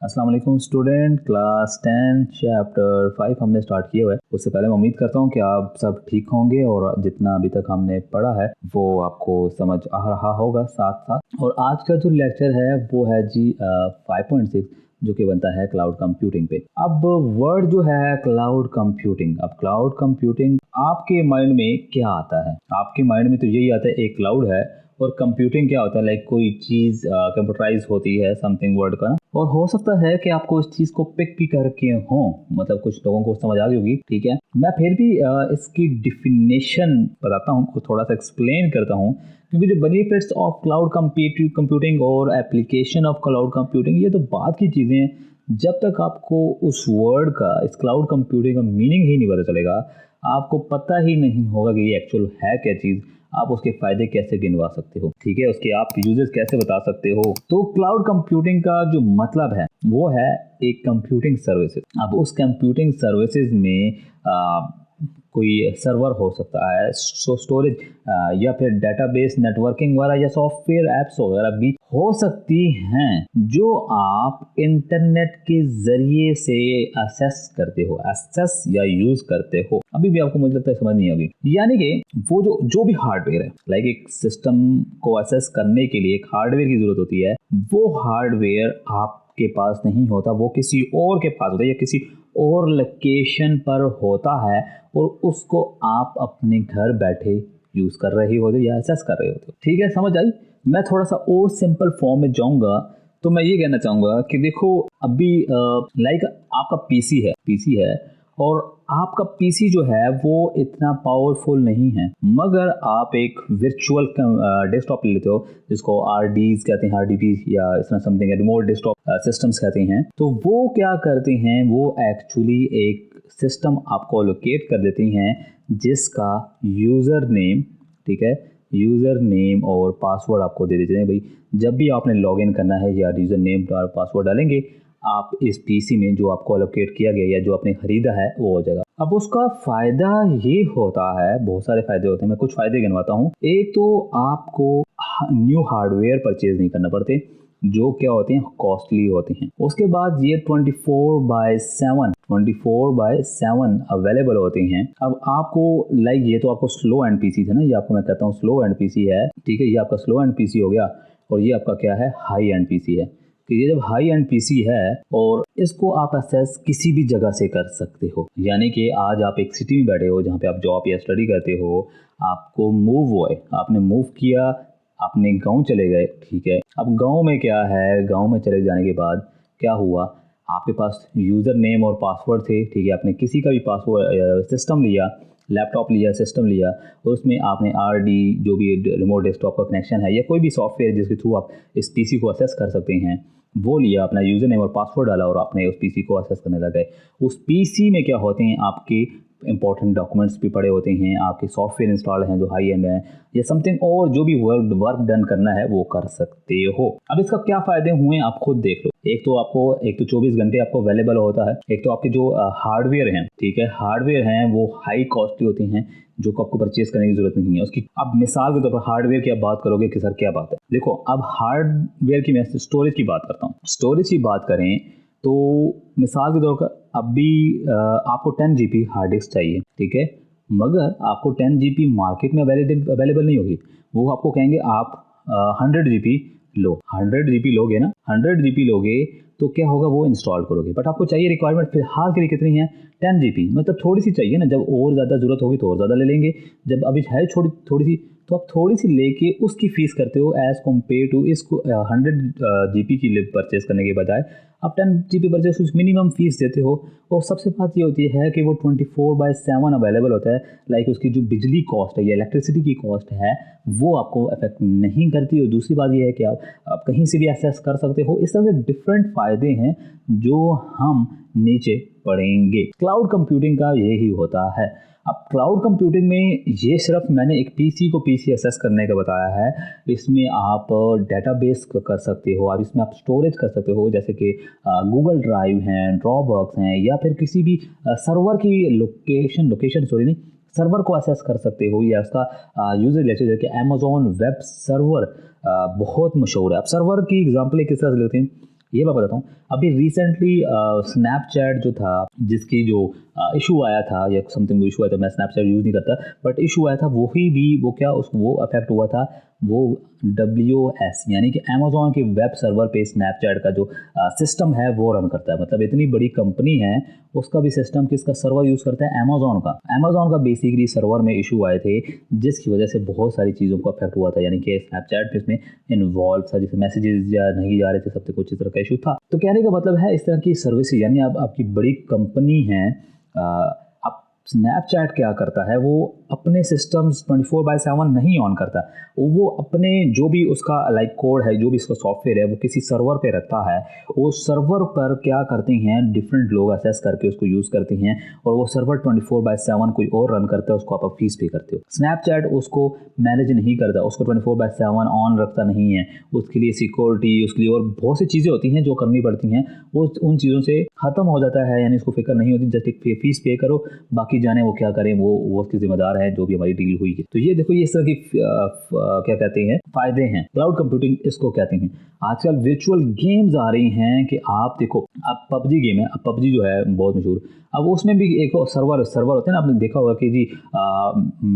अस्सलाम वालेकुम student, class 10 chapter 5 हमने स्टार्ट किया हुआ है। उससे पहले मैं उम्मीद करता हूँ कि आप सब ठीक होंगे और जितना अभी तक हमने पढ़ा है वो आपको समझ आ रहा होगा साथ साथ। और आज का जो लेक्चर है वो है जी 5.6 जो कि बनता है क्लाउड कंप्यूटिंग पे। अब वर्ड जो है क्लाउड कंप्यूटिंग, अब क्लाउड कंप्यूटिंग आपके माइंड में क्या आता है? आपके माइंड में तो यही आता है एक क्लाउड है, और कंप्यूटिंग क्या होता है, लाइक कोई चीज़ कंप्यूटराइज होती है समथिंग वर्ड का। और हो सकता है कि आपको इस चीज़ को पिक भी करके हो, मतलब कुछ लोगों को समझ आ गई होगी। ठीक है, मैं फिर भी इसकी डिफिनेशन बताता हूँ, थोड़ा सा एक्सप्लेन करता हूँ, क्योंकि जो बेनिफिट्स ऑफ क्लाउड कंप्यूटिंग और एप्लीकेशन ऑफ क्लाउड कंप्यूटिंग ये तो बात की चीज़ें हैं। जब तक आपको उस वर्ड का, इस क्लाउड कंप्यूटिंग का मीनिंग ही नहीं पता चलेगा, आपको पता ही नहीं होगा कि ये एक्चुअल है क्या चीज़, आप उसके फायदे कैसे गिनवा सकते हो, ठीक है, उसके आप यूजेस कैसे बता सकते हो। तो क्लाउड कंप्यूटिंग का जो मतलब है वो है एक कंप्यूटिंग सर्विसेज। अब उस कंप्यूटिंग सर्विसेज में कोई सर्वर हो सकता है, स्टोरेज या फिर डेटाबेस नेटवर्किंग वगैरह या सॉफ्टवेयर एप्स वगैरह भी हो सकती हैं जो आप इंटरनेट के जरिए से एक्सेस या यूज करते हो। अभी भी आपको मुझे लगता है समझ नहीं होगी, यानी कि वो जो भी हार्डवेयर है, लाइक एक सिस्टम को एक्सेस करने के लिए एक हार्डवेयर की जरूरत होती है। वो हार्डवेयर आपके पास नहीं होता, वो किसी और के पास होता है या किसी और लोकेशन पर होता है, और उसको आप अपने घर बैठे यूज कर रहे होते या एक्सेस कर रहे होते। ठीक है, समझ आई? मैं थोड़ा सा और सिंपल फॉर्म में जाऊंगा तो मैं ये कहना चाहूंगा कि देखो, अभी लाइक आपका पीसी है और आपका पीसी जो है वो इतना पावरफुल नहीं है, मगर आप एक वर्चुअल डेस्कटॉप ले लेते हो जिसको आरडीज कहते हैं, आरडीपी या इस तरह समथिंग, रिमोट डेस्कटॉप सिस्टम्स कहते हैं। तो वो क्या करते हैं, वो एक्चुअली एक सिस्टम आपको लोकेट कर देती हैं जिसका यूज़र नेम, ठीक है, यूज़र नेम और पासवर्ड आपको दे देते हैं। भाई जब भी आपने लॉगिन करना है या यूज़र नेम और पासवर्ड डालेंगे, आप इस पीसी में जो आपको अलोकेट किया गया या जो आपने खरीदा है वो हो जाएगा। अब उसका फ़ायदा ये होता है, बहुत सारे फ़ायदे होते हैं, मैं कुछ फ़ायदे गिनवाता हूँ। एक तो आपको न्यू हार्डवेयर परचेज नहीं करना पड़ते जो क्या होते हैं, कॉस्टली होते हैं। उसके बाद ये 24/7 अवेलेबल होते हैं। अब आपको लाइक ये तो आपको स्लो एंड पीसी थे ना, ये आपको मैं कहता हूँ स्लो एंड पीसी है, ठीक है, ये आपका स्लो एंड पीसी हो गया। और ये आपका क्या है, हाई एंड पीसी है। तो ये जब हाई एंड पीसी है और इसको आप एक्सेस किसी भी जगह से कर सकते हो, यानी कि आज आप एक सिटी में बैठे हो जहाँ पे आप जॉब या स्टडी करते हो, आपको मूव हुआ है, आपने मूव किया, अपने गांव चले गए, ठीक है। अब गांव में क्या है, गांव में चले जाने के बाद क्या हुआ, आपके पास यूज़र नेम और पासवर्ड थे, ठीक है, आपने किसी का भी पासवर्ड सिस्टम लिया, लैपटॉप लिया, सिस्टम लिया, और उसमें आपने आरडी जो भी रिमोट डेस्कटॉप का कनेक्शन है या कोई भी सॉफ्टवेयर जिसके थ्रू आप इस पीसी को एक्सेस कर सकते हैं, वो लिया, अपना यूज़र नेम और पासवर्ड डाला और आपने उस पीसी को एक्सेस करने लग गए। उस पीसी में क्या होते हैं, आपके इंपॉर्टेंट डॉक्यूमेंट्स भी पड़े होते हैं, आपके सॉफ्टवेयर इंस्टॉल हैं जो हाई एंड है, या समथिंग और जो भी वर्क डन करना है वो कर सकते हो। अब इसका क्या फ़ायदे हुए आप खुद देख लो। एक तो 24 घंटे आपको अवेलेबल होता है। एक तो आपके जो हार्डवेयर हैं, ठीक है, हार्डवेयर हैं वो हाई कॉस्टली होती हैं जो आपको परचेज करने की जरूरत नहीं है उसकी। अब मिसाल के तौर पर हार्डवेयर की आप बात करोगे कि सर क्या बात है, देखो अब हार्डवेयर की मैं स्टोरेज की बात करता हूँ। स्टोरेज की बात करें तो मिसाल के तौर पर अभी आपको 10 GB हार्ड डिस्क चाहिए, ठीक है, मगर आपको 10 GB मार्केट में अवेलेबल नहीं होगी। वो आपको कहेंगे आप 100 GB लो। 100 GB लोगे ना, 100 GB लोगे तो क्या होगा, वो इंस्टॉल करोगे, बट आपको चाहिए रिक्वायरमेंट फिलहाल के लिए कितनी है, 10 GB, मतलब थोड़ी सी चाहिए ना, जब और ज़्यादा ज़रूरत होगी तो और ज़्यादा ले लेंगे। जब अभी है थोड़ी सी, तो आप थोड़ी सी लेके उसकी फीस करते हो एज़ कम्पेयर टू इसको 100 GB की लिप परचेज करने के बजाय आप 10 GB परचेज उस मिनिमम फीस देते हो। और सबसे बात ये होती है कि वो 24/7 अवेलेबल होता है, लाइक उसकी जो बिजली कॉस्ट है या इलेक्ट्रिसिटी की कॉस्ट है वो आपको अफेक्ट नहीं करती। और दूसरी बात ये है कि आप कहीं से भी एक्सेस कर सकते हो। इस तरह से डिफरेंट फ़ायदे हैं जो हम नीचे पढ़ेंगे। क्लाउड कंप्यूटिंग का यही होता है। अब क्लाउड कंप्यूटिंग में ये सिर्फ मैंने एक पीसी को पीसी एक्सेस करने का बताया है, इसमें आप डेटाबेस कर सकते हो, आप इसमें आप स्टोरेज कर सकते हो, जैसे कि गूगल ड्राइव हैं, ड्रॉपबॉक्स हैं, या फिर किसी भी सर्वर की सर्वर को एक्सेस कर सकते हो, या उसका यूजर लेते हो, जैसे अमेजोन वेब सर्वर बहुत मशहूर है। अब सर्वर की एग्जांपल एक किस तरह से लेते हैं, ये मैं बताता हूँ। अभी रिसेंटली स्नैपचैट जो था, जिसकी जो इशू आया था या समथिंग इशू आया था, मैं स्नैपचैट यूज़ नहीं करता, बट इशू आया था वही भी, वो क्या वो अफेक्ट हुआ था, वो WS यानी कि अमेज़ॉन के वेब सर्वर पे स्नैपचैट का जो सिस्टम है वो रन करता है। मतलब इतनी बड़ी कंपनी है, उसका भी सिस्टम किसका सर्वर यूज़ करता है, अमेज़ॉन का बेसिकली सर्वर में इशू आए थे, जिसकी वजह से बहुत सारी चीज़ों को अफेक्ट हुआ था। यानी कि स्नैपचैट इसमें इन्वॉल्व था, जैसे मैसेजेस या नहीं जा रहे थे, सब कुछ इस तरह का इशू था। तो कहने का मतलब है इस तरह की सर्विस, यानी अब आपकी बड़ी कंपनी है, अब स्नैपचैट क्या करता है, वो अपने सिस्टम्स 24/7 नहीं ऑन करता, वो अपने जो भी उसका लाइक कोड है, जो भी उसका सॉफ्टवेयर है, वो किसी सर्वर पे रखता है। वो सर्वर पर क्या करते हैं, डिफरेंट लोग असेस करके उसको यूज़ करते हैं, और वो सर्वर 24/7 कोई और रन करता है, उसको आप फीस पे करते हो। स्नैपचैट उसको मैनेज नहीं करता, उसको 24/7 ऑन रखता नहीं है, उसके लिए सिक्योरिटी, उसके लिए और बहुत सी चीज़ें होती हैं जो करनी पड़ती हैं, वो उन चीज़ों से ख़त्म हो जाता है, यानी उसको फिक्र नहीं होती, जस्ट एक फीस पे करो, बाकी जाने वो क्या करें, वो उसके जिम्मेदार है जो भी हमारी डील हुई है। तो ये देखो, ये इस तरह की क्या कहते हैं फायदे हैं। क्लाउड कंप्यूटिंग इसको कहते हैं। आजकल वर्चुअल गेम्स आ रही हैं कि आप देखो, अब पबजी गेम है, अब पबजी जो है बहुत मशहूर, अब उसमें भी एक सर्वर होते हैं ना, आपने देखा होगा कि जी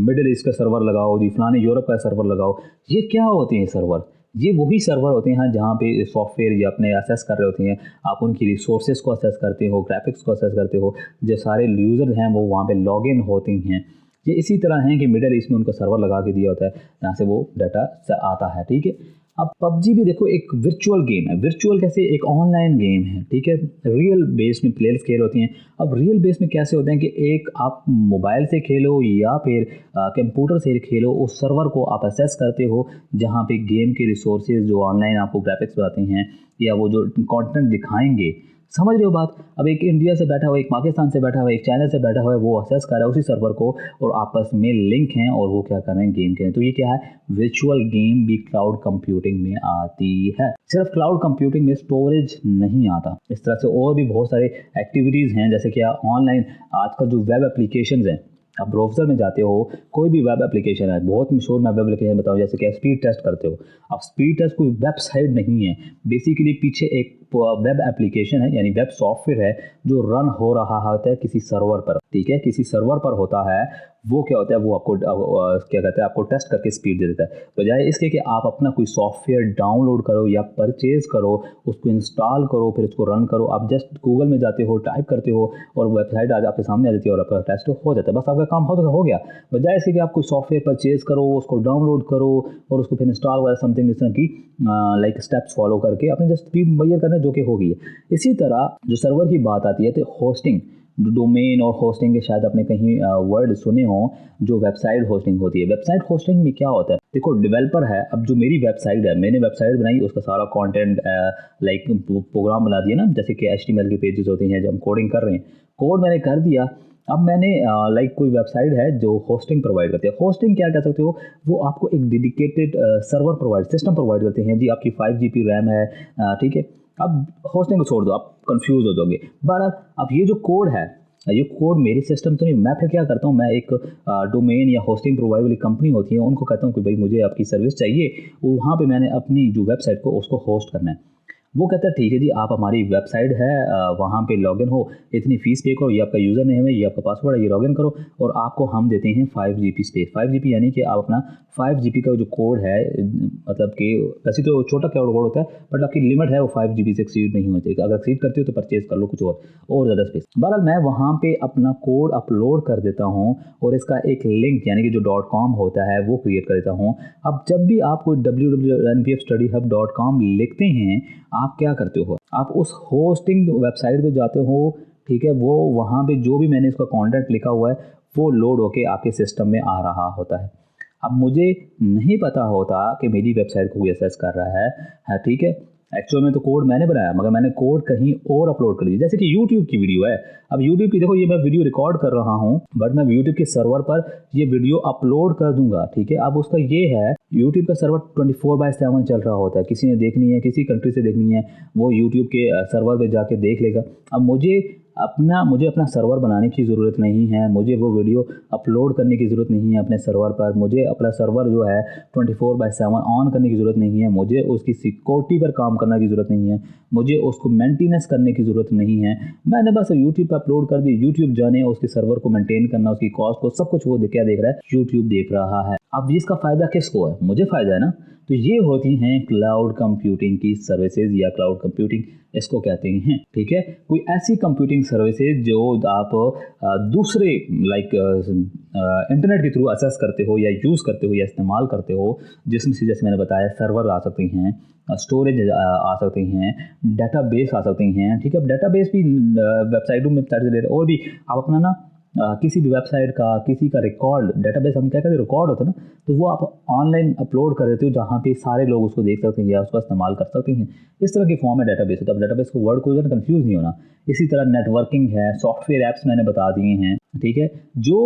मिडिल ईस्ट का सर्वर लगाओ, जी फलाने यूरोप का सर्वर लगाओ। ये क्या होते हैं सर्वर? ये वही सर्वर होते हैं जहाँ पे सॉफ्टवेयर या अपने असेस कर रहे होते हैं, आप उनकी रिसोर्सेज को असेस करते हो, ग्राफिक्स को असेस करते हो, जो सारे यूज़र हैं वो वहाँ पे लॉग इन होते हैं। ये इसी तरह है कि मिडिल ईस्ट में उनका सर्वर लगा के दिया होता है, जहाँ से वो डाटा आता है, ठीक है। अब पबजी भी देखो एक वर्चुअल गेम है। वर्चुअल कैसे? एक ऑनलाइन गेम है, ठीक है। रियल बेस में प्लेयर्स खेल होती हैं। अब रियल बेस में कैसे होते हैं कि एक आप मोबाइल से खेलो या फिर कंप्यूटर से खेलो, उस सर्वर को आप असेस करते हो, जहाँ पे गेम के रिसोर्सेज जो ऑनलाइन आपको ग्राफिक्स बताते हैं या वो जो कंटेंट दिखाएंगे, समझ रहे हो बात। अब एक इंडिया से बैठा हुआ, एक पाकिस्तान से बैठा हुआ, एक चाइना से बैठा हुआ है, वो असेस कर रहा है उसी सर्वर को, और आपस में लिंक हैं और वो क्या कर रहे हैं, गेम खेल रहे हैं। तो ये क्या है, वर्चुअल गेम भी क्लाउड कंप्यूटिंग में आती है। सिर्फ क्लाउड कंप्यूटिंग में स्टोरेज नहीं आता, इस तरह से और भी बहुत सारे एक्टिविटीज़ हैं, जैसे कि ऑनलाइन आजकल जो वेब एप्लीकेशंस हैं, आप ब्राउज़र में जाते हो, कोई भी वेब एप्लीकेशन है, बहुत मशहूर मैं वेब एप्लीकेशन बताऊँ, जैसे कि स्पीड टेस्ट करते हो। अब स्पीड टेस्ट कोई वेबसाइट नहीं है, बेसिकली पीछे एक वेब एप्लीकेशन है, यानी वेब सॉफ्टवेयर है जो रन हो रहा होता है किसी सर्वर पर, ठीक है, किसी सर्वर पर होता है। वो क्या होता है, वो आपको क्या कहते हैं, आपको टेस्ट करके स्पीड दे देता है। बजाय इसके कि आप अपना कोई सॉफ्टवेयर डाउनलोड करो या परचेज करो, उसको इंस्टॉल करो, फिर उसको रन करो, आप जस्ट गूगल में जाते हो, टाइप करते हो और वेबसाइट आज आपके सामने आ जाती है और आपका टेस्ट हो जाता है, बस आपका काम हो गया। बजाय इसके कि आप कोई सॉफ्टवेयर परचेज करो, उसको डाउनलोड करो और उसको फिर इंस्टॉल वगैरह समथिंग इस तरह की लाइक स्टेप्स फॉलो करके अपने जस्ट स्पीड मुहैया करना, जो कि हो गई है। इसी तरह जो सर्वर की बात आती है तो होस्टिंग, डोमेन और होस्टिंग के शायद आपने कहीं वर्ड सुने हो, जो वेबसाइट होस्टिंग होती है। वेबसाइट होस्टिंग में क्या होता है, देखो डेवलपर है, अब जो मेरी वेबसाइट है, मैंने वेबसाइट बनाई, उसका सारा कंटेंट लाइक प्रोग्राम बना दिया ना, जैसे कि HTML के पेजेस होते हैं, जब हम कोडिंग कर रहे हैं, कोड मैंने कर दिया। अब मैंने लाइक कोई वेबसाइट है जो होस्टिंग प्रोवाइड करती है। होस्टिंग क्या कह सकते हो, वो आपको एक डेडिकेटेड सर्वर सिस्टम प्रोवाइड करते हैं। जी आपकी 5 GB रैम है, ठीक है। अब होस्टिंग को छोड़ दो, आप कंफ्यूज हो जाओगे। बहरहाल अब ये जो कोड है, ये कोड मेरे सिस्टम तो नहीं, मैं फिर क्या करता हूँ, मैं एक डोमेन या होस्टिंग प्रोवाइड वाली कंपनी होती है, उनको कहता हूँ कि भाई मुझे आपकी सर्विस चाहिए, वहाँ पे मैंने अपनी जो वेबसाइट को उसको होस्ट करना है। वो कहता है ठीक है जी, आप हमारी वेबसाइट है, वहाँ पे लॉगिन हो, इतनी फ़ीस पे करो, ये आपका यूज़र नेम है, ये आपका पासवर्ड है, ये लॉगिन करो, और आपको हम देते हैं 5 GB स्पेस। 5 GB यानी कि आप अपना 5 GB का जो कोड है, मतलब कि वैसे तो छोटा कोड होता है, बट आपकी लिमिट है वो 5 GB से एक्सीड नहीं होती। अगर एक्सीड करते हो तो परचेज कर लो कुछ और ज़्यादा स्पेस। बहरहाल मैं वहाँ पे अपना कोड अपलोड कर देता हूँ और इसका एक लिंक यानी कि जो .com होता है वो क्रिएट कर देता हूँ। अब जब भी आप कोई www.npfstudyhub.com लिखते हैं, आप क्या करते हो, आप उस होस्टिंग वेबसाइट पे जाते हो, ठीक है। वो वहाँ पे जो भी मैंने इसका कंटेंट लिखा हुआ है वो लोड होके आपके सिस्टम में आ रहा होता है। अब मुझे नहीं पता होता कि मेरी वेबसाइट को कोई एक्सेस कर रहा है, ठीक है। एक्चुअल में तो कोड मैंने बनाया, मगर मैंने कोड कहीं और अपलोड कर दिया। जैसे कि YouTube की वीडियो है, अब YouTube की देखो, ये मैं वीडियो रिकॉर्ड कर रहा हूँ, बट मैं YouTube के सर्वर पर ये वीडियो अपलोड कर दूंगा, ठीक है। अब उसका ये है, YouTube का सर्वर 24/7 चल रहा होता है। किसी ने देखनी है, किसी कंट्री से देखनी है, वो YouTube के सर्वर पे जाके देख लेगा। अब मुझे मुझे अपना सर्वर बनाने की ज़रूरत नहीं है, मुझे वो वीडियो अपलोड करने की ज़रूरत नहीं है अपने सर्वर पर, मुझे अपना सर्वर जो है 24/7 ऑन करने की ज़रूरत नहीं है, मुझे उसकी सिक्योरिटी पर काम करने की ज़रूरत नहीं है, मुझे उसको मेंटेनेंस करने की ज़रूरत नहीं है। मैंने बस यूट्यूब पर अपलोड कर दी, यूट्यूब जाने उसके सर्वर को मेंटेन करना, उसकी कॉस्ट को, सब कुछ वो क्या देख रहा है, यूट्यूब देख रहा है। अब इसका फ़ायदा किसको है? मुझे फ़ायदा है ना। तो ये होती हैं क्लाउड कंप्यूटिंग की सर्विसेज या क्लाउड कंप्यूटिंग इसको कहते हैं, ठीक है। कोई ऐसी कंप्यूटिंग सर्विसेज जो आप दूसरे लाइक इंटरनेट के थ्रू एक्सेस करते हो या यूज़ करते हो या इस्तेमाल करते हो, जिसमें से जैसे मैंने बताया सर्वर आ सकते हैं, स्टोरेज आ सकते हैं, डेटाबेस आ सकते हैं, ठीक है। अब डेटाबेस भी वेबसाइटों में वेबसाइट से रिलेटेड, और भी आप अपना ना किसी भी वेबसाइट का, किसी का रिकॉर्ड, डेटाबेस हम क्या कहते हैं, रिकॉर्ड होता है ना, तो वो आप ऑनलाइन अपलोड कर देते हो जहाँ पे सारे लोग उसको देख सकते हैं या उसका इस्तेमाल कर सकते हैं। इस तरह के फॉर्म में डेटाबेस होता है। अब डेटाबेस को वर्ड को जो है कंफ्यूज नहीं होना। इसी तरह नेटवर्किंग है, सॉफ्टवेयर ऐप्स मैंने बता दिए हैं, ठीक है, जो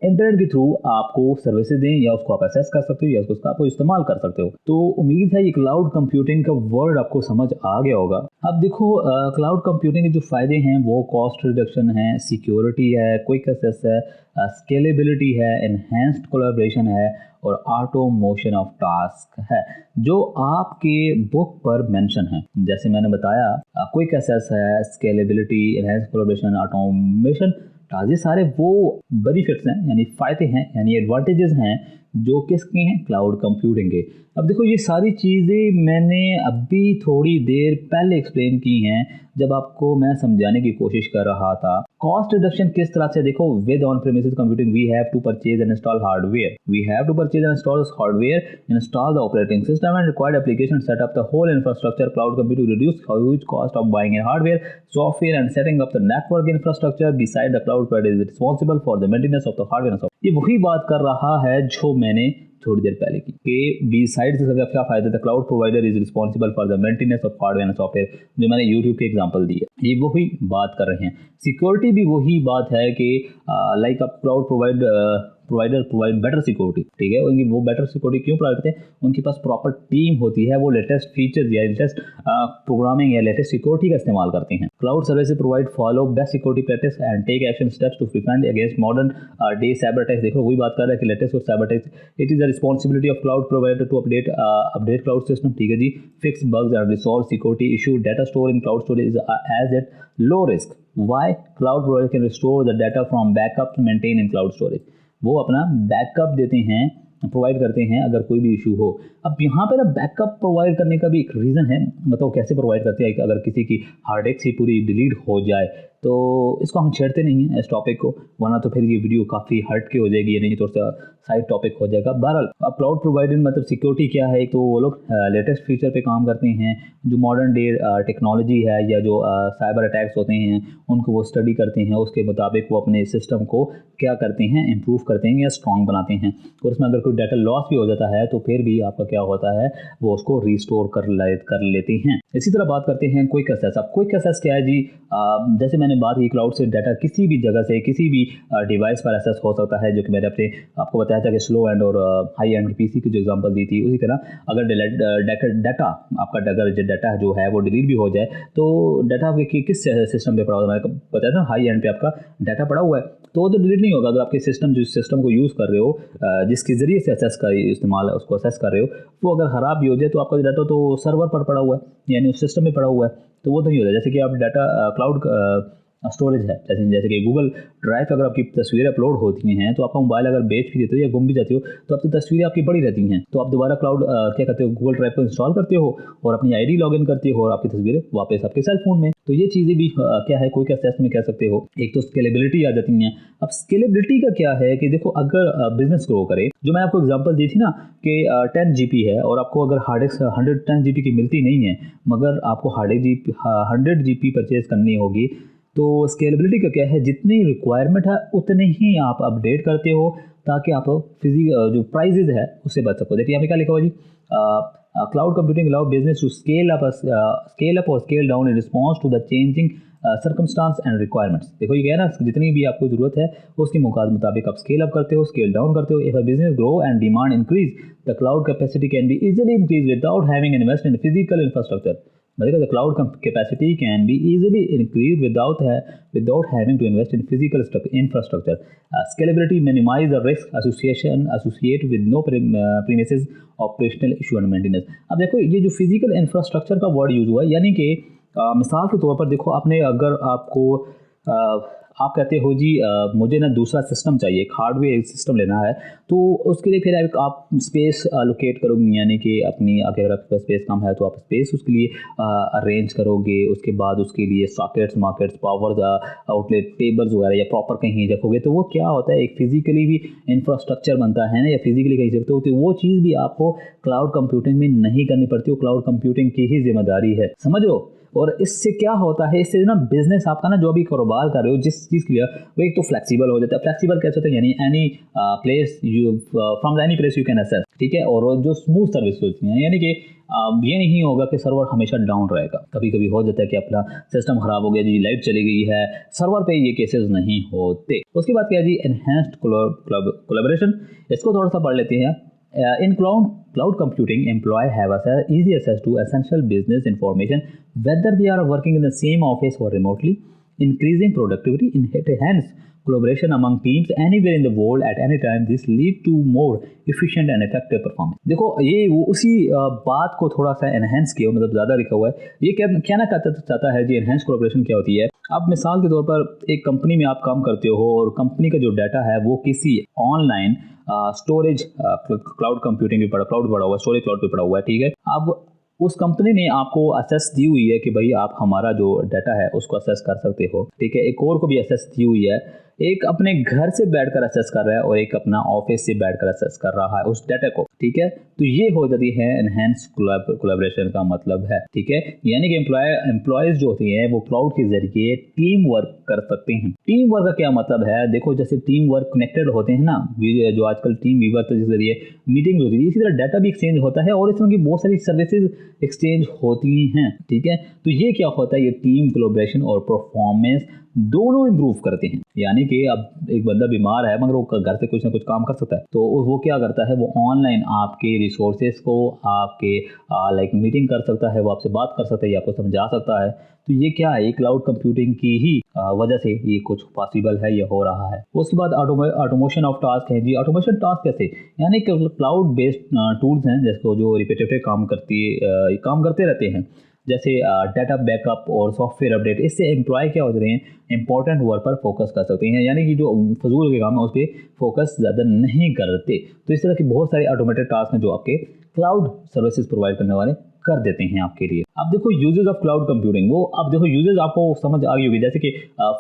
इंटरनेट के थ्रू आपको सर्विसेज दें या उसको आप एक्सेस कर सकते हो या उसको आप इस्तेमाल कर सकते हो। तो उम्मीद है ये क्लाउड कंप्यूटिंग का वर्ड आपको समझ आ गया होगा। अब देखो क्लाउड कंप्यूटिंग के जो फ़ायदे हैं वो कॉस्ट रिडक्शन है, सिक्योरिटी है, क्विक एक्सेस है, स्केलेबिलिटी है, एनहेंस्ड कोलैबोरेशन है और ऑटोमोशन ऑफ टास्क है, जो आपके बुक पर मेंशन है। जैसे मैंने बताया क्विक एक्सेस है, स्केलेबिलिटी, एनहेंस्ड कोलैबोरेशन, ऑटोमेशन, ये सारे वो बेनिफिट्स हैं, यानी फ़ायदे हैं, यानी एडवांटेजेस हैं जो किसके हैं, क्लाउड कंप्यूटिंग के। अब देखो ये सारी चीज़ें मैंने अभी थोड़ी देर पहले एक्सप्लेन की हैं जब आपको मैं समझाने की कोशिश कर रहा था। कॉस्ट रिडक्शन किस तरह से, देखो with on premises computing we have to purchase and install hardware, we have to purchase and install hardware, install the operating system and required application, set up the whole infrastructure, cloud computing reduce huge cost of buying a hardware, software and setting up the network infrastructure, beside the cloud provider is responsible for the maintenance of the hardware. ये वही बात कर रहा है जो मैंने थोड़ी देर पहले की, कि बी साइड से क्या फायदा था, cloud provider is responsible for the maintenance of hardware and software, जो मैंने यूट्यूब के एग्जांपल दिए, ये वही बात कर रहे हैं। सिक्योरिटी भी वही बात है कि लाइक आप cloud provider provide better security, ठीक है। उनकी वो बेटर सिक्योरिटी क्यों प्रोवाइड करते हैं, उनके पास प्रॉपर टीम होती है, वो लेटेस्ट फीचर्स या लेटेस्ट प्रोग्रामिंग या लेटेस्ट सिक्योरिटी का इस्तेमाल करते हैं। Cloud service provide follow best security practice and take action steps to prevent against modern day cyber attacks. देखो वही बात कर रहा है कि लेटेस्ट और cyber attacks, it is the responsibility of cloud provider to update cloud system, ठीक है जी, fix bugs and resolve security issue, data store in cloud storage as at low risk. Why cloud provider can restore the data from backup maintain in cloud storage, वो अपना backup देते हैं, provide करते हैं अगर कोई भी इशू हो। अब यहाँ पे ना बैकअप प्रोवाइड करने का भी एक रीज़न है, मतलब कैसे प्रोवाइड करते हैं कि अगर किसी की हार्ड डिस्क ही पूरी डिलीट हो जाए तो इसको हम छेड़ते नहीं हैं इस टॉपिक को, वरना तो फिर ये वीडियो काफ़ी हट के हो जाएगी, यानी थोड़ा सा साइड टॉपिक हो जाएगा। बहरहाल अब क्लाउड प्रोवाइडर मतलब सिक्योरिटी क्या है, तो वो लोग लेटेस्ट फीचर पे काम करते हैं, जो मॉडर्न डे टेक्नोलॉजी है या जो साइबर अटैक्स होते हैं उनको वो स्टडी करते हैं, उसके मुताबिक वो अपने सिस्टम को क्या करते हैं, इम्प्रूव करते हैं या स्ट्रॉन्ग बनाते हैं। और उसमें अगर कोई डाटा लॉस भी हो जाता है तो फिर भी आपका क्या होता है, वो उसको रिस्टोर कर लेते हैं। इसी तरह बात करते हैं क्विक एक्सेस। अब क्विक एक्सेस क्या है जी, जैसे मैंने बात की क्लाउड से डाटा किसी भी जगह से किसी भी डिवाइस पर एक्सेस हो सकता है, जो कि मैंने आपको बताया था कि स्लो एंड और हाई एंड पीसी की जो एग्जांपल दी थी। उसी तरह अगर डाटा आपका डाटा जो है वो डिलीट भी हो जाए तो डाटा किस सिस्टम पे पड़ा हुआ है, मैंने बताया था हाई एंड पे आपका डाटा पड़ा हुआ है तो वो तो डिलीट नहीं होगा। अगर आपके सिस्टम को यूज़ कर रहे हो, जिसके ज़रिए से एक्सेस का इस्तेमाल उसको एक्सेस कर रहे हो, वो अगर ख़राब भी हो जाए तो आपका डाटा तो सर्वर पर पड़ा हुआ है, यानी उस सिस्टम में पड़ा हुआ है, तो वो तो नहीं होता। जैसे कि आप डाटा क्लाउड स्टोरेज है, जैसे कि गूगल ड्राइव पर अगर आपकी तस्वीरें अपलोड होती हैं तो आपका मोबाइल अगर बेच भी देते हो या गुम भी जाती हो तो अब तो तस्वीरें आपकी बड़ी रहती हैं, तो आप दोबारा क्लाउड क्या करते हो, गूगल ड्राइव को इंस्टॉल करते हो और अपनी आईडी लॉगिन करते हो और आपकी तस्वीरें वापस आपके सेल फोन में। तो ये चीज़ें भी क्या है, क्विक एक्सेस में कह सकते हो। एक तो स्केलेबिलिटी आ जाती है। अब स्केलेबिलिटी का क्या है कि देखो अगर बिजनेस ग्रो करे, जो मैं आपको एग्जांपल दी थी ना कि 10 GB है और आपको अगर हार्ड डिस्क 110 GB की मिलती नहीं है, मगर आपको हार्ड डिस्क 100 GB परचेज करनी होगी, तो स्केलेबिलिटी का क्या है, जितनी रिक्वायरमेंट है उतने ही आप अपडेट करते हो ताकि आप जो प्राइजेज है उससे बच सको। देखिए यहाँ पे क्या लिखा हुआ जी, cloud computing allow business to scale up और scale down in response to the changing circumstance and requirements. देखो ये क्या है ना, जितनी भी आपको जरूरत है उसके मुताबिक आप स्केल अप करते हो, स्केल डाउन करते हो। If a business grow and demand increase, the cloud capacity can be easily increase without having invest in physical infrastructure. मतलब the cloud capacity can be easily increased without having to invest in physical infrastructure. Scalability minimize the risk associated with no premises operational issue and maintenance. अब देखो ये जो physical infrastructure का word use हुआ है, यानी कि मिसाल के तौर पर देखो आपने अगर आपको आप कहते हो जी मुझे ना दूसरा सिस्टम चाहिए, एक हार्डवेयर सिस्टम लेना है, तो उसके लिए फिर आप स्पेस अलोकेट करोगे, यानी कि अपनी अगर आपके पास स्पेस कम है तो आप स्पेस उसके लिए अरेंज करोगे। उसके बाद उसके लिए sockets markets power outlet tables वगैरह या प्रॉपर कहीं रखोगे, तो वो क्या होता है, एक फिजिकली भी इंफ्रास्ट्रक्चर बनता है ना, या फिजिकली कहीं सकते होते, वो चीज़ भी आपको क्लाउड कंप्यूटिंग में नहीं करनी पड़ती, वो क्लाउड कंप्यूटिंग की ही जिम्मेदारी है, समझ लो। और इससे क्या होता है, इससे ना बिजनेस आपका ना जो भी कारोबार कर रहे हो जिस चीज़ के लिए, वो एक तो फ्लेक्सिबल हो जाता है। फ्लेक्सिबल कैसे होता है, यानी any place you from any place you can access, ठीक है। और जो स्मूथ सर्विस होती हैं, यानी कि ये नहीं होगा कि सर्वर हमेशा डाउन रहेगा। कभी कभी हो जाता है कि अपना सिस्टम खराब हो गया जी, लाइट चली गई है, सर्वर पे ये केसेस नहीं होते। उसके बाद क्या है जी, एनहेंस्ड कोलैबोरेशन, इसको थोड़ा सा पढ़ लेते हैं। In cloud computing, employees have easy access to essential business information, whether they are working in the same office or remotely, increasing productivity, enhance collaboration among teams anywhere in the world at any time. This lead to more efficient and effective performance. देखो ये वो उसी बात को थोड़ा सा enhance किया, मतलब ज़्यादा लिखा हुआ है। ये क्या ना चाहता है जी, एनहेंस कोलैबोरेशन क्या होती है। अब मिसाल के तौर पर एक कंपनी में आप काम करते हो और कंपनी का जो डाटा है वो किसी ऑनलाइन स्टोरेज क्लाउड कंप्यूटिंग भी क्लाउड पड़ा हुआ है, स्टोरेज क्लाउड पे पड़ा हुआ है, ठीक है। अब उस कंपनी ने आपको असेस दी हुई है कि भाई आप हमारा जो डाटा है उसको असेस कर सकते हो, ठीक है। एक और को भी असेस दी हुई है, एक अपने घर से बैठकर असेस कर रहा है और एक अपना ऑफिस से बैठकर असेस कर रहा है उस डाटा को, ठीक है। तो ये हो जाती है एनहेंस कोलैबोरेशन का मतलब है, ठीक है। यानी कि एम्प्लॉयज जो होती हैं वो क्लाउड के जरिए टीम वर्क कर सकते हैं। टीम वर्क का क्या मतलब है, देखो जैसे टीम वर्क कनेक्टेड होते हैं ना, जो आजकल टीम वीवर के जरिए मीटिंग होती है, इसी तरह डाटा भी एक्सचेंज होता है और इसमें की बहुत सारी सर्विसेज एक्सचेंज होती हैं, ठीक है। तो ये क्या होता है, ये टीम कोलैबोरेशन और परफॉर्मेंस दोनों इंप्रूव करते हैं। यानी कि अब एक बंदा बीमार है मगर वो घर से कुछ ना कुछ काम कर सकता है, तो वो क्या करता है, वो ऑनलाइन आपके रिसोर्सेज को आपके लाइक मीटिंग कर सकता है, वो आपसे बात कर सकता है, आपको समझा सकता है। तो ये क्या है, ये क्लाउड कंप्यूटिंग की ही वजह से ये कुछ पॉसिबल है, ये हो रहा है। उसके बाद ऑटोमेशन ऑफ टास्क है जी। ऑटोमेशन टास्क कैसे, यानी कि क्लाउड बेस्ड टूल्स हैं जिसको जो रिपीटेटिव काम करते रहते हैं, जैसे डाटा बैकअप और सॉफ्टवेयर अपडेट। इससे एम्प्लॉय क्या हो रहे हैं, इंपॉर्टेंट वर्क पर फोकस कर सकते हैं, यानी कि जो फजूल के काम है उस पर फोकस ज़्यादा नहीं करते। तो इस तरह के बहुत सारे ऑटोमेटेड टास्क हैं जो आपके क्लाउड सर्विसेज प्रोवाइड करने वाले कर देते हैं आपके लिए। अब देखो यूजेस ऑफ क्लाउड कंप्यूटिंग, वो अब देखो यूजेस आपको समझ आ गई होगी, जैसे कि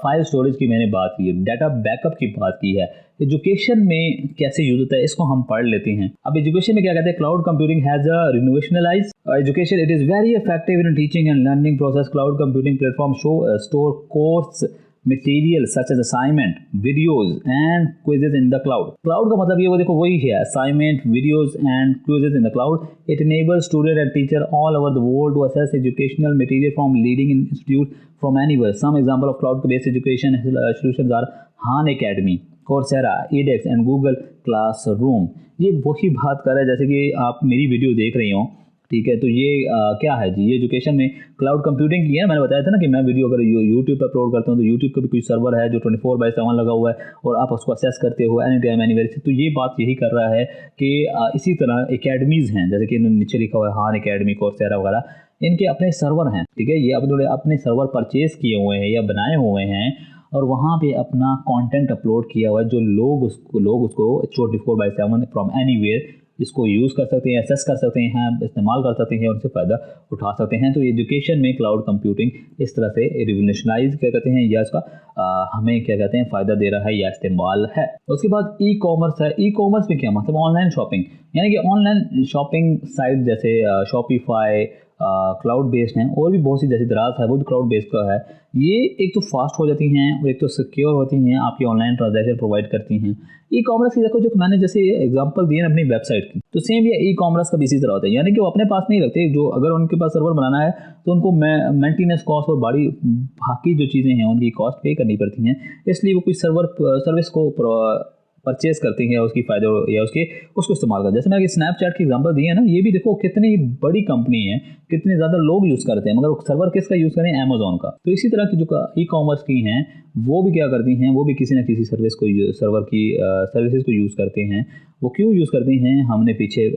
फाइल स्टोरेज की मैंने बात की है, डाटा बैकअप की बात की है। एजुकेशन में कैसे यूज होता है इसको हम पढ़ लेते हैं। अब एजुकेशन में क्या कहते हैं, cloud computing has a revolutionised education, it is very effective in teaching and learning process. Cloud computing platform store course material such as assignment videos and quizzes in the cloud. Cloud का मतलब ये वो देखो वही है, assignment videos and quizzes in the cloud. It enables student and teacher all over the world to access educational material from leading institute from anywhere. Some example of cloud based education solutions are Khan Academy, Coursera, edX and Google Classroom। ये वही बात कर रहा है जैसे कि आप मेरी वीडियो देख रही हो, ठीक है। तो ये क्या है जी, ये एजुकेशन में क्लाउड कंप्यूटिंग की है। मैंने बताया था ना कि मैं वीडियो अगर यूट्यूब पर अपलोड करता हूँ तो यूट्यूब का भी कोई सर्वर है जो 24/7 लगा हुआ है और आप उसको असेस करते हो एनी टाइम एनीवेयर से। तो ये बात यही कर रहा है कि इसी तरह एकेडमीज़ हैं, जैसे कि नीचे लिखा हुआ है हान एकेडमी, कोर्सेरा वगैरह, इनके अपने सर्वर हैं, ठीक है। ये अपने सर्वर परचेज किए हुए हैं या बनाए हुए हैं और वहाँ पे अपना कंटेंट अपलोड किया हुआ है, जो लोग उसको 24/7 फ्रॉम एनीवेयर इसको यूज़ कर सकते हैं, एक्सेस कर सकते हैं, इस्तेमाल कर सकते हैं और उनसे फ़ायदा उठा सकते हैं। तो एजुकेशन में क्लाउड कंप्यूटिंग इस तरह से रिवोल्यूशनाइज क्या कहते हैं, या इसका हमें क्या कहते हैं फ़ायदा दे रहा है या इस्तेमाल है। उसके बाद ई कॉमर्स है। ई कॉमर्स में क्या मतलब, ऑनलाइन शॉपिंग, यानी कि ऑनलाइन शॉपिंग साइट जैसे शॉपिफाई क्लाउड बेस्ड हैं, और भी बहुत सी जैसे दराज है वो भी क्लाउड बेस्ड का है। ये एक तो फास्ट हो जाती हैं और एक तो सिक्योर होती हैं, आपकी ऑनलाइन ट्रांजैक्शन प्रोवाइड करती हैं। ई कॉमर्स की देखो जो मैंने जैसे एग्जांपल दिए अपनी वेबसाइट की, तो सेम ये ई कॉमर्स का भी इसी तरह होता है, यानी कि वो अपने पास नहीं रखते, जो अगर उनके पास सर्वर बनाना है तो उनको मेंटेनेंस कॉस्ट और बाकी जो चीज़ें हैं उनकी कॉस्ट पे करनी पड़ती हैं, इसलिए वो कोई सर्विस को परचेस करते हैं, उसकी फ़ायदे या उसको इस्तेमाल करते हैं। जैसे मैंने स्नैपचैट की एग्जांपल दी है ना, ये भी देखो कितनी बड़ी कंपनी है, कितने ज़्यादा लोग यूज़ करते हैं, मगर सर्वर किसका यूज़ करें, अमेज़ॉन का। तो इसी तरह की जो ई कॉमर्स की हैं वो भी क्या करती हैं, वो भी किसी न किसी सर्विस को सर्वर की सर्विसेज को यूज़ करते हैं। वो क्यों यूज़ करते हैं, हमने पीछे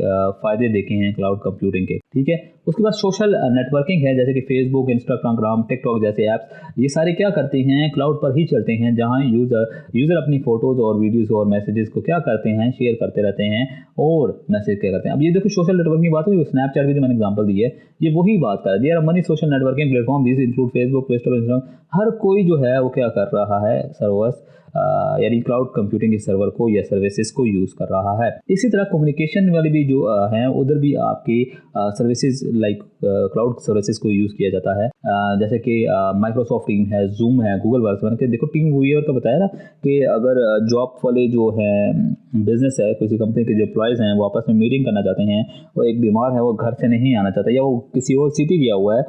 फ़ायदे देखे हैं क्लाउड कंप्यूटिंग के, ठीक है। उसके बाद सोशल नेटवर्किंग है, जैसे कि फेसबुक, इंस्टाग्राम, टिकटॉक जैसे ऐप्स, ये सारे क्या करते हैं, क्लाउड पर ही चलते हैं, जहाँ यूज़र अपनी फ़ोटोज़ और वीडियोज़ और मैसेजेस को क्या करते हैं, शेयर करते रहते हैं और मैसेज क्या करते हैं। अब ये देखो सोशल नेटवर्किंग की बात हुई, स्नैपचैट की जो मैंने एग्जांपल दी है ये वही बात कर रही है। Many social networking platform this include Facebook, Instagram, हर कोई जो है वो क्या कर रहा है, सर्वर्स यानी क्लाउड कंप्यूटिंग के सर्वर को या सर्विसेज को यूज़ कर रहा है। इसी तरह कम्युनिकेशन वाली भी जो हैं उधर भी आपकी सर्विसेज लाइक क्लाउड सर्विसेज को यूज़ किया जाता है। जैसे कि माइक्रोसॉफ्ट टीम है, जूम है, गूगल वर्क्स, मैंने देखो टीम वीवर का बताया ना कि अगर जॉब वाले जो है बिजनेस है, किसी कंपनी के जो एम्प्लॉयज़ हैं वो आपस में मीटिंग करना चाहते हैं, वो एक बीमार है वो घर से नहीं आना चाहता या वो किसी और सिटी गया हुआ है,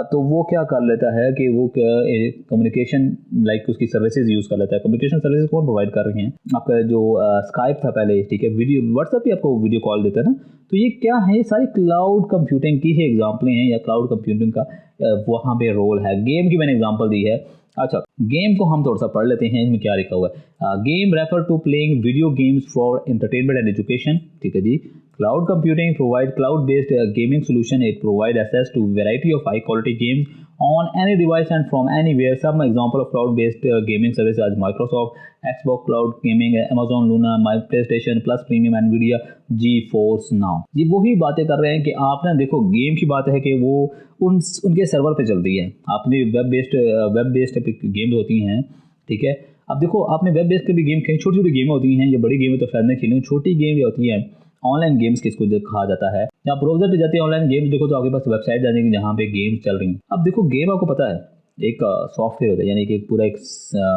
तो वो क्या कर लेता है कि वो कम्युनिकेशन लाइक उसकी सर्विसेज यूज़ कर लेता है। कम्युनिकेशन सर्विसेज कौन प्रोवाइड कर रही हैं, आपका जो स्काइप था पहले, ठीक है, वीडियो व्हाट्सएप भी आपको वीडियो कॉल देता है ना, तो ये क्या है, ये सारी क्लाउड कंप्यूटिंग की ही एग्जांपलें हैं या क्लाउड कंप्यूटिंग का वहाँ पे रोल है। गेम की मैंने एग्जांपल दी है। अच्छा, गेम को हम थोड़ा सा पढ़ लेते हैं, इसमें क्या लिखा हुआ है। Game refer to playing video games for entertainment and education, ठीक है जी। Cloud computing provide cloud-based gaming solution. It provide access to variety of high-quality games on any device and from anywhere. Some example of cloud-based gaming services as Microsoft, Xbox Cloud Gaming, Amazon Luna, My PlayStation Plus Premium, Nvidia, GeForce Now. ये वही बातें कर रहे हैं कि आप ना देखो गेम की बात है कि वो उनके सर्वर पे चलती है। आपने वेब बेस्ड गेम्स होती हैं, ठीक है। अब देखो आपने वेब बेस्ड के भी गेम खेले, छोटी छोटी गेमें होती हैं, ये बड़ी गेमें तो शायद नहीं खेली, छोटी गेम होती है ऑनलाइन गेम्स किसको कहा जाता है। आप ब्राउजर पे जाते हैं ऑनलाइन गेम्स देखो तो आपके पास वेबसाइट जाने की जहाँ पे गेम्स चल रही हैं। अब देखो गेम आपको पता है एक सॉफ्टवेयर होता है, यानी कि एक पूरा एक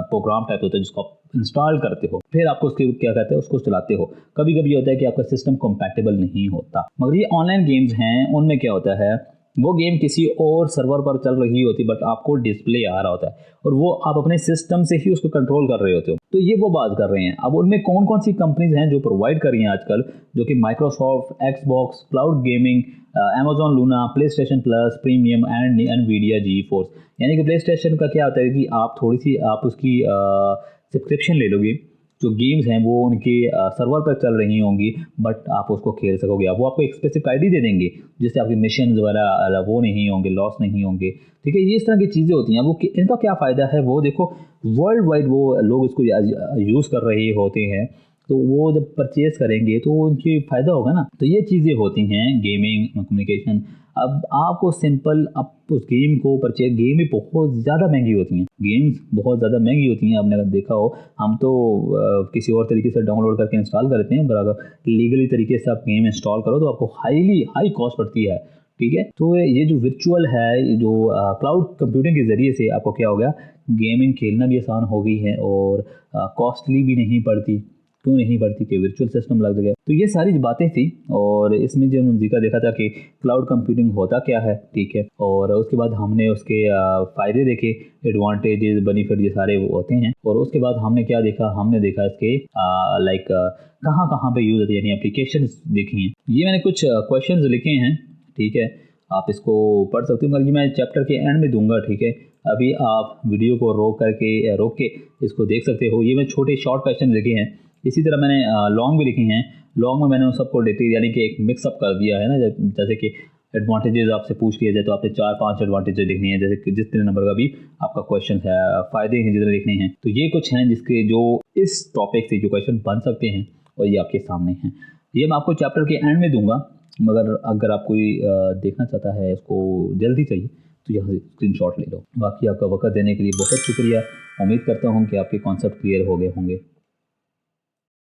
प्रोग्राम टाइप होता है जिसको आप इंस्टॉल करते हो, फिर आपको उसके क्या कहते हैं उसको चलाते हो। कभी कभी होता है कि आपका सिस्टम कंपैटिबल नहीं होता, मगर ये ऑनलाइन गेम्स हैं उनमें क्या होता है, वो गेम किसी और सर्वर पर चल रही होती बट आपको डिस्प्ले आ रहा होता है और वो आप अपने सिस्टम से ही उसको कंट्रोल कर रहे होते हो। तो ये वो बात कर रहे हैं। अब उनमें कौन कौन सी कंपनीज हैं जो प्रोवाइड कर रही हैं आजकल, जो कि Microsoft, Xbox, cloud gaming, Amazon Luna, play station plus, premium and Nvidia GeForce. यानी कि प्ले स्टेशन का क्या होता है कि आप थोड़ी सी आप उसकी सब्सक्रिप्शन ले लोगे, जो गेम्स हैं वो उनके सर्वर पर चल रही होंगी बट आप उसको खेल सकोगे। अब वो आपको एक स्पेसिफिक आईडी दे देंगे जिससे आपके मिशन वगैरह वो नहीं होंगे, लॉस नहीं होंगे, ठीक है। ये इस तरह की चीज़ें होती हैं। वो इनका क्या फ़ायदा है, वो देखो वर्ल्ड वाइड वो लोग इसको यूज़ कर रहे होते हैं, तो वो जब परचेज करेंगे तो उनकी फ़ायदा होगा ना। तो ये चीज़ें होती हैं गेमिंग, कम्युनिकेशन। अब आपको सिंपल आप उस गेम को परचेज, गेम भी बहुत ज़्यादा महंगी होती हैं, गेम्स बहुत ज़्यादा महंगी होती हैं। आपने अगर देखा हो, हम तो किसी और तरीके से डाउनलोड करके इंस्टॉल करते हैं, पर अगर लीगली तरीके से आप गेम इंस्टॉल करो तो आपको हाई कॉस्ट पड़ती है, ठीक है। तो ये जो वर्चुअल है, जो क्लाउड कंप्यूटिंग के ज़रिए से आपको क्या हो गया, गेमिंग खेलना भी आसान हो गई है और कॉस्टली भी नहीं पड़ती। क्यों नहीं बढ़ती कि वर्चुअल सिस्टम लग गया। तो ये सारी बातें थी और इसमें जो हमने देखा था कि क्लाउड कंप्यूटिंग होता क्या है, ठीक है। और उसके बाद हमने उसके फ़ायदे देखे, एडवांटेजेस, बेनिफिट ये सारे वो होते हैं। और उसके बाद हमने क्या देखा, हमने देखा इसके लाइक कहाँ कहाँ पे यूज़ होती है, यानी एप्लीकेशंस देखी हैं। ये मैंने कुछ क्वेश्चंस लिखे हैं, ठीक है, आप इसको पढ़ सकते हो, मगर ये मैं चैप्टर के एंड में दूंगा, ठीक है। अभी आप वीडियो को रोक के इसको देख सकते हो। ये मैं छोटे शॉर्ट क्वेश्चन लिखे हैं। इसी तरह मैंने लॉन्ग भी लिखे हैं। लॉन्ग में मैंने उन सबको डिटेल यानी कि एक मिक्सअप कर दिया है ना, जैसे कि एडवांटेजेस आपसे पूछ लिया जाए तो आपने 4-5 एडवांटेजेस लिखनी है, जैसे कि जितने नंबर का भी आपका क्वेश्चन है, फ़ायदे हैं जितने लिखने हैं। तो ये कुछ हैं जिसके जो इस टॉपिक से जो क्वेश्चन बन सकते हैं और ये आपके सामने हैं। ये मैं आपको चैप्टर के एंड में दूंगा, मगर अगर आप कोई देखना चाहता है, इसको जल्दी चाहिए तो यहाँ से स्क्रीनशॉट ले लो। बाकी आपका वक्त देने के लिए बहुत शुक्रिया। उम्मीद करता हूँ कि आपके कॉन्सेप्ट क्लियर हो गए होंगे।